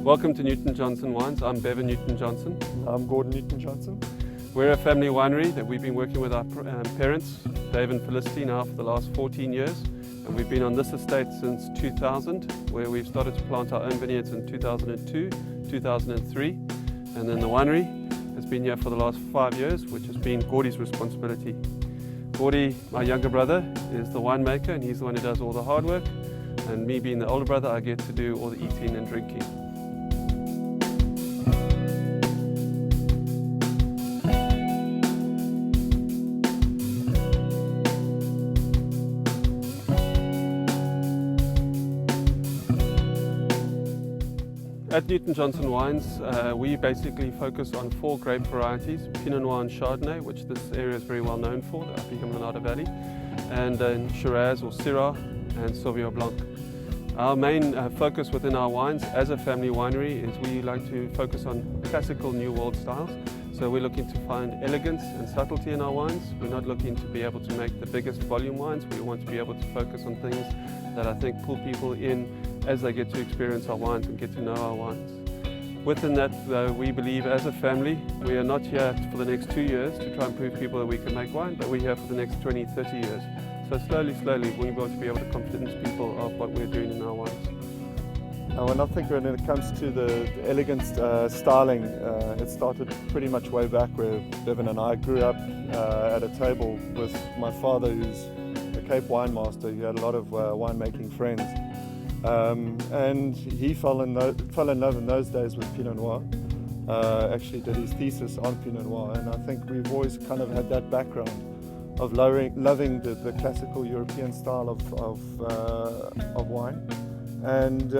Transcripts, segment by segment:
Welcome to Newton Johnson Wines. I'm Bevan Newton Johnson. I'm Gordon Newton Johnson. We're a family winery that we've been working with our parents, Dave and Felicity, now for the last 14 years. And we've been on this estate since 2000, where we've started to plant our own vineyards in 2002, 2003. And then the winery has been here for the last 5 years, which has been Gordy's responsibility. Gordy, my younger brother, is the winemaker, and he's the one who does all the hard work. And me being the older brother, I get to do all the eating and drinking. At Newton Johnson Wines, we basically focus on 4 grape varieties: Pinot Noir and Chardonnay, which this area is very well known for, the Upper Himalaya Valley, and then Shiraz or Syrah and Sauvignon Blanc. Our main focus within our wines as a family winery is we like to focus on classical New World styles. So we're looking to find elegance and subtlety in our wines. We're not looking to be able to make the biggest volume wines. We want to be able to focus on things that I think pull people in as they get to experience our wines and get to know our wines. Within that, though, we believe as a family, we are not here for the next 2 years to try and prove people that we can make wine, but we're here for the next 20, 30 years. So slowly, we want to be able to convince people of what we're doing in our wines. And I think when it comes to the elegant styling, it started pretty much way back where Bevan and I grew up at a table with my father, who's a Cape wine master. He had a lot of winemaking friends. And he fell in love in those days with Pinot Noir. Actually did his thesis on Pinot Noir, and I think we've always kind of had that background of loving the classical European style of wine. And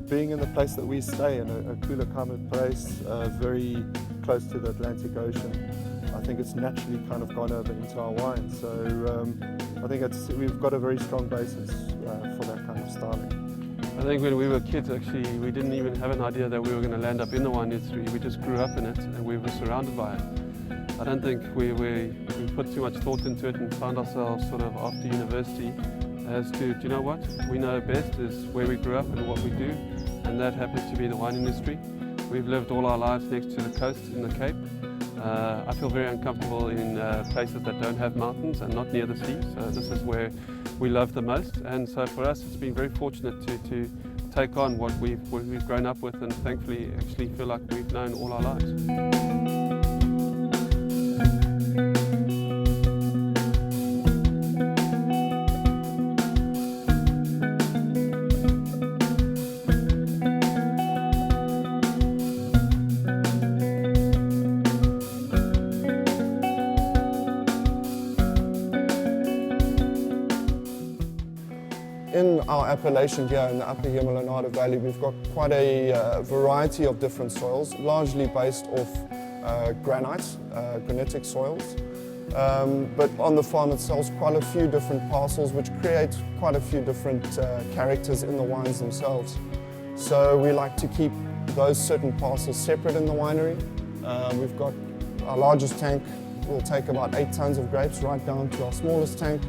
being in the place that we stay, in a cooler climate place, very close to the Atlantic Ocean, I think it's naturally kind of gone over into our wine. So I think we've got a very strong basis for that kind of styling. I think when we were kids, actually, we didn't even have an idea that we were going to land up in the wine industry. We just grew up in it and we were surrounded by it. I don't think we put too much thought into it and found ourselves sort of after university as to, do you know what, we know best is where we grew up and what we do, and that happens to be the wine industry. We've lived all our lives next to the coast in the Cape. I feel very uncomfortable in places that don't have mountains and not near the sea, so this is where we love the most. And so for us, it's been very fortunate to take on what we've grown up with, and thankfully actually feel like we've known all our lives. In our appellation here in the Upper Himalaya Valley, we've got quite a variety of different soils, largely based off granitic soils. But on the farm itself, quite a few different parcels, which create quite a few different characters in the wines themselves. So we like to keep those certain parcels separate in the winery. We've got our largest tank will take about 8 tons of grapes, right down to our smallest tank,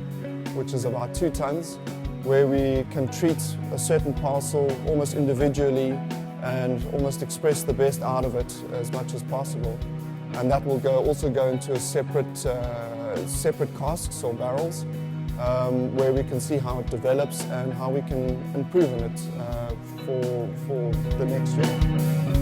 which is about 2 tons. Where we can treat a certain parcel almost individually and almost express the best out of it as much as possible. And that will also go into a separate casks or barrels, where we can see how it develops and how we can improve on it for the next year.